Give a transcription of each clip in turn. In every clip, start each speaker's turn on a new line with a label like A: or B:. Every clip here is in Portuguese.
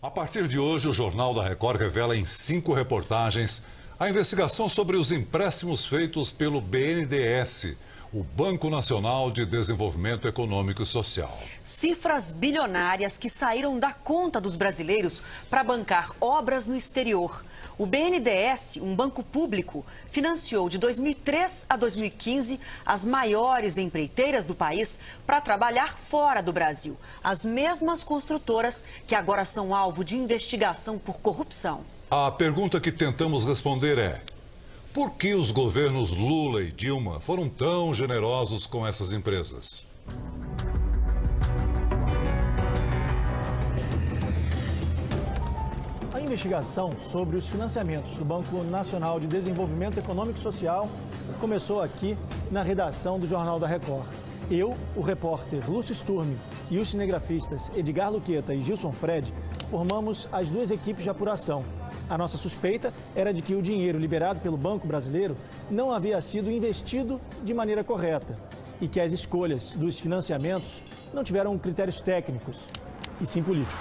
A: A partir de hoje, o Jornal da Record revela em 5 reportagens a investigação sobre os empréstimos feitos pelo BNDES, o Banco Nacional de Desenvolvimento Econômico e Social.
B: Cifras bilionárias que saíram da conta dos brasileiros para bancar obras no exterior. O BNDES, um banco público, financiou de 2003 a 2015 as maiores empreiteiras do país para trabalhar fora do Brasil. As mesmas construtoras que agora são alvo de investigação por corrupção.
A: A pergunta que tentamos responder é: por que os governos Lula e Dilma foram tão generosos com essas empresas?
C: A investigação sobre os financiamentos do Banco Nacional de Desenvolvimento Econômico e Social começou aqui na redação do Jornal da Record. Eu, o repórter Lúcio Sturmi e os cinegrafistas Edgar Luqueta e Gilson Fred formamos as 2 equipes de apuração. A nossa suspeita era de que o dinheiro liberado pelo Banco Brasileiro não havia sido investido de maneira correta e que as escolhas dos financiamentos não tiveram critérios técnicos, e sim políticos.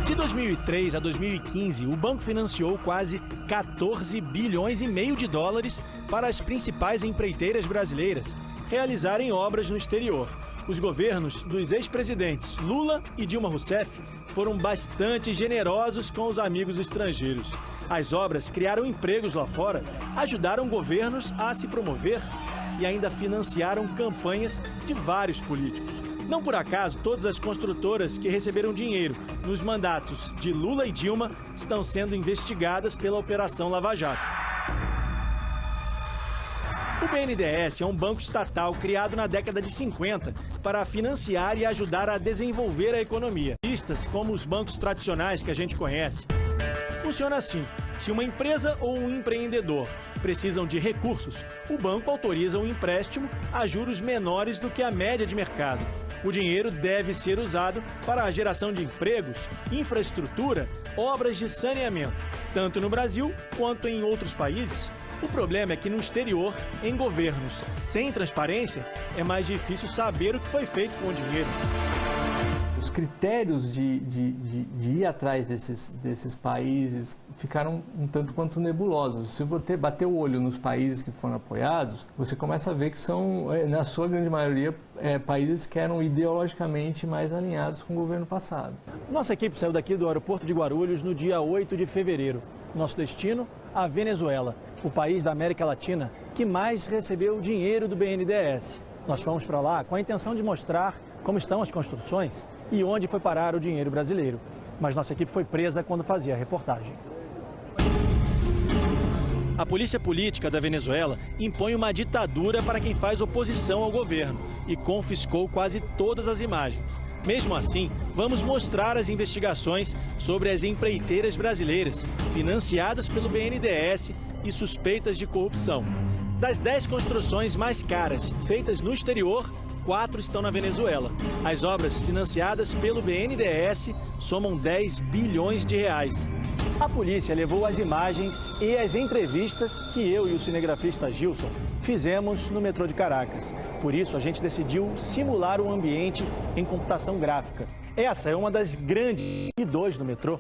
C: De 2003 a 2015, o banco financiou quase 14 bilhões e meio de dólares para as principais empreiteiras brasileiras realizarem obras no exterior. Os governos dos ex-presidentes Lula e Dilma Rousseff foram bastante generosos com os amigos estrangeiros. As obras criaram empregos lá fora, ajudaram governos a se promover e ainda financiaram campanhas de vários políticos. Não por acaso, todas as construtoras que receberam dinheiro nos mandatos de Lula e Dilma estão sendo investigadas pela Operação Lava Jato. O BNDES é um banco estatal criado na década de 50 para financiar e ajudar a desenvolver a economia. Vistas como os bancos tradicionais que a gente conhece. Funciona assim: se uma empresa ou um empreendedor precisam de recursos, o banco autoriza um empréstimo a juros menores do que a média de mercado. O dinheiro deve ser usado para a geração de empregos, infraestrutura, obras de saneamento, tanto no Brasil quanto em outros países. O problema é que no exterior, em governos sem transparência, é mais difícil saber o que foi feito com o dinheiro.
D: Os critérios de ir atrás desses países ficaram um tanto quanto nebulosos. Se você bater o olho nos países que foram apoiados, você começa a ver que são, na sua grande maioria, países que eram ideologicamente mais alinhados com o governo passado.
C: Nossa equipe saiu daqui do aeroporto de Guarulhos no dia 8 de fevereiro. Nosso destino, a Venezuela, o país da América Latina que mais recebeu dinheiro do BNDES. Nós fomos para lá com a intenção de mostrar como estão as construções e onde foi parar o dinheiro brasileiro. Mas nossa equipe foi presa quando fazia a reportagem. A polícia política da Venezuela impõe uma ditadura para quem faz oposição ao governo e confiscou quase todas as imagens. Mesmo assim, vamos mostrar as investigações sobre as empreiteiras brasileiras financiadas pelo BNDES e suspeitas de corrupção. Das 10 construções mais caras feitas no exterior, 4 estão na Venezuela. As obras financiadas pelo BNDES somam 10 bilhões de reais. A polícia levou as imagens e as entrevistas que eu e o cinegrafista Gilson fizemos no metrô de Caracas. Por isso, a gente decidiu simular o ambiente em computação gráfica. Essa é uma das grandes I2 do metrô.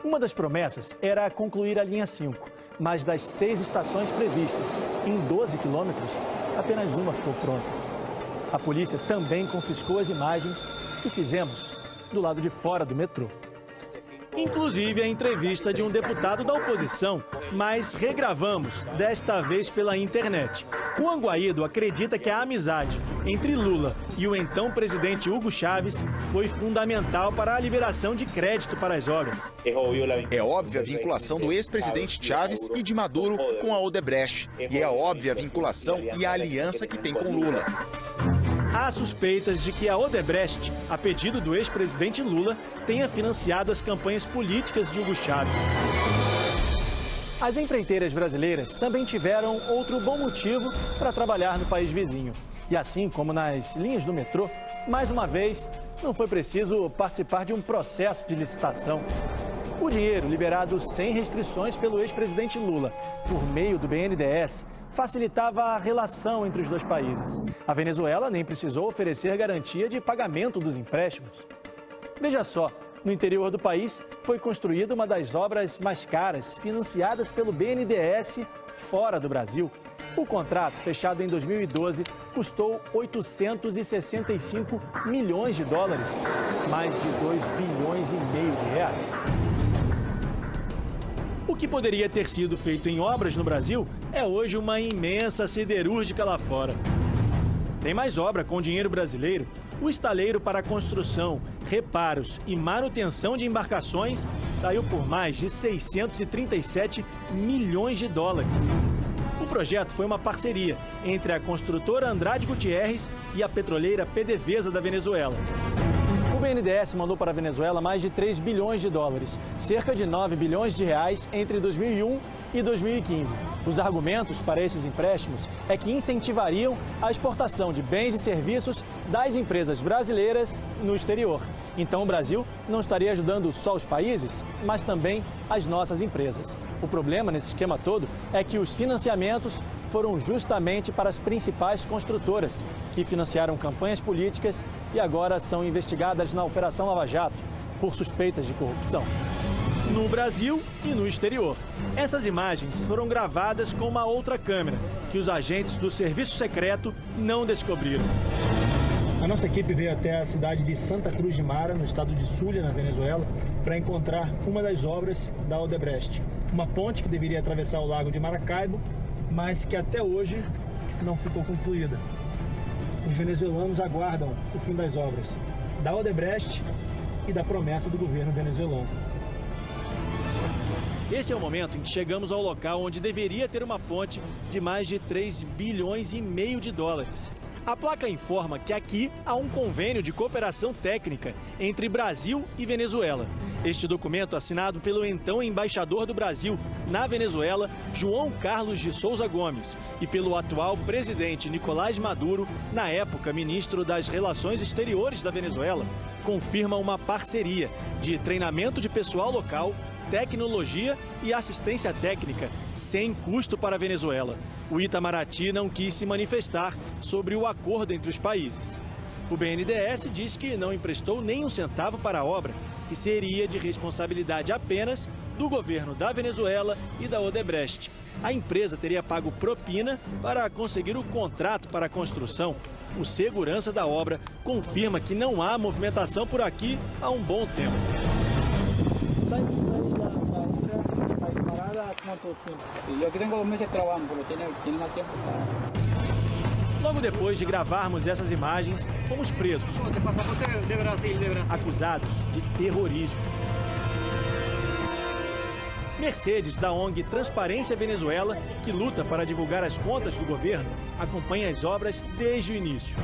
C: Uma das promessas era concluir a linha 5, mas das 6 estações previstas, em 12 quilômetros, apenas uma ficou pronta. A polícia também confiscou as imagens que fizemos do lado de fora do metrô. Inclusive a entrevista de um deputado da oposição, mas regravamos, desta vez pela internet. Juan Guaido acredita que a amizade entre Lula e o então presidente Hugo Chávez foi fundamental para a liberação de crédito para as obras.
E: É óbvia a vinculação do ex-presidente Chávez e de Maduro com a Odebrecht. E é óbvia a vinculação e a aliança que tem com Lula.
C: Há suspeitas de que a Odebrecht, a pedido do ex-presidente Lula, tenha financiado as campanhas políticas de Hugo Chávez. As empreiteiras brasileiras também tiveram outro bom motivo para trabalhar no país vizinho. E assim como nas linhas do metrô, mais uma vez, não foi preciso participar de um processo de licitação. O dinheiro liberado sem restrições pelo ex-presidente Lula, por meio do BNDES, facilitava a relação entre os dois países. A Venezuela nem precisou oferecer garantia de pagamento dos empréstimos. Veja só, No interior do país, foi construída uma das obras mais caras financiadas pelo BNDES fora do Brasil. O contrato, fechado em 2012, custou 865 milhões de dólares, mais de 2,5 bilhões de reais. O que poderia ter sido feito em obras no Brasil é hoje uma imensa siderúrgica lá fora. Tem mais obra com dinheiro brasileiro. O estaleiro para construção, reparos e manutenção de embarcações saiu por mais de 637 milhões de dólares. O projeto foi uma parceria entre a construtora Andrade Gutierrez e a petroleira PDVSA da Venezuela. O BNDES mandou para a Venezuela mais de 3 bilhões de dólares, cerca de 9 bilhões de reais entre 2001 e 2015. Os argumentos para esses empréstimos é que incentivariam a exportação de bens e serviços das empresas brasileiras no exterior. Então o Brasil não estaria ajudando só os países, mas também as nossas empresas. O problema nesse esquema todo é que os financiamentos foram justamente para as principais construtoras, que financiaram campanhas políticas e agora são investigadas na Operação Lava Jato por suspeitas de corrupção. No Brasil e no exterior. Essas imagens foram gravadas com uma outra câmera, que os agentes do Serviço Secreto não descobriram.
F: A nossa equipe veio até a cidade de Santa Cruz de Mara, no estado de Zulia, na Venezuela, para encontrar uma das obras da Odebrecht. Uma ponte que deveria atravessar o lago de Maracaibo, mas que até hoje não ficou concluída. Os venezuelanos aguardam o fim das obras da Odebrecht e da promessa do governo venezuelano.
C: Esse é o momento em que chegamos ao local onde deveria ter uma ponte de mais de 3,5 bilhões de dólares. A placa informa que aqui há um convênio de cooperação técnica entre Brasil e Venezuela. Este documento, assinado pelo então embaixador do Brasil na Venezuela, João Carlos de Souza Gomes, e pelo atual presidente Nicolás Maduro, na época ministro das Relações Exteriores da Venezuela, confirma uma parceria de treinamento de pessoal local, tecnologia e assistência técnica, sem custo para a Venezuela. O Itamaraty não quis se manifestar sobre o acordo entre os países. O BNDES diz que não emprestou nem um centavo para a obra, que seria de responsabilidade apenas do governo da Venezuela e da Odebrecht. A empresa teria pago propina para conseguir o contrato para a construção. O segurança da obra confirma que não há movimentação por aqui há um bom tempo. Logo depois de gravarmos essas imagens, fomos presos, acusados de terrorismo. Mercedes, da ONG Transparência Venezuela, que luta para divulgar as contas do governo, acompanha as obras desde o início.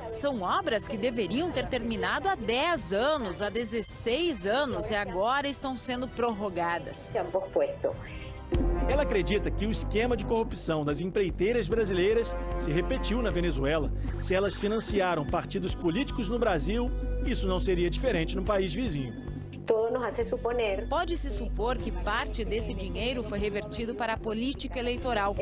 G: São obras que deveriam ter terminado há 10 anos, há 16 anos e agora estão sendo prorrogadas.
C: Ela acredita que o esquema de corrupção das empreiteiras brasileiras se repetiu na Venezuela. Se elas financiaram partidos políticos no Brasil, isso não seria diferente no país vizinho.
G: Pode-se supor que parte desse dinheiro foi revertido para a política eleitoral.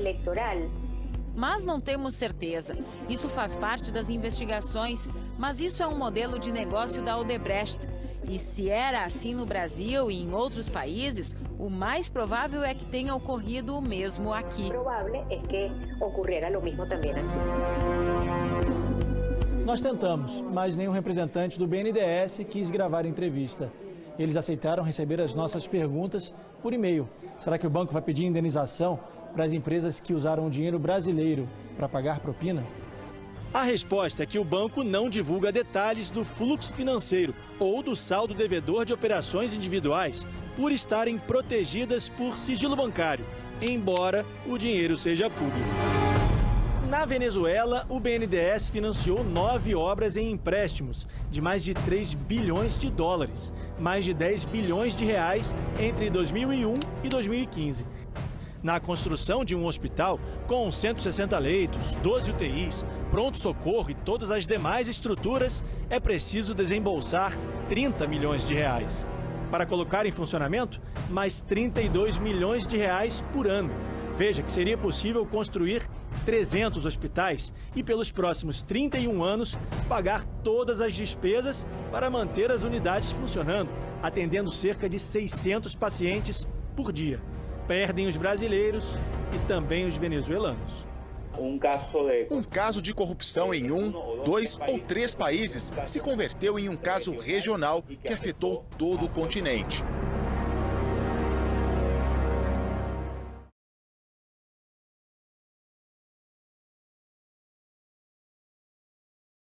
G: Mas não temos certeza. Isso faz parte das investigações, mas isso é um modelo de negócio da Odebrecht. E se era assim no Brasil e em outros países, o mais provável é que tenha ocorrido o mesmo aqui.
C: Nós tentamos, mas nenhum representante do BNDES quis gravar a entrevista. Eles aceitaram receber as nossas perguntas por e-mail. Será que o banco vai pedir indenização para as empresas que usaram o dinheiro brasileiro para pagar propina? A resposta é que o banco não divulga detalhes do fluxo financeiro ou do saldo devedor de operações individuais, por estarem protegidas por sigilo bancário, embora o dinheiro seja público. Na Venezuela, o BNDES financiou 9 obras em empréstimos de mais de 3 bilhões de dólares, mais de 10 bilhões de reais entre 2001 e 2015. Na construção de um hospital com 160 leitos, 12 UTIs, pronto-socorro e todas as demais estruturas, é preciso desembolsar 30 milhões de reais. Para colocar em funcionamento, mais 32 milhões de reais por ano. Veja que seria possível construir 300 hospitais e, pelos próximos 31 anos, pagar todas as despesas para manter as unidades funcionando, atendendo cerca de 600 pacientes por dia. Perdem os brasileiros e também os venezuelanos.
E: Um caso de corrupção em 1, 2 ou 3 países se converteu em um caso regional que afetou todo o continente.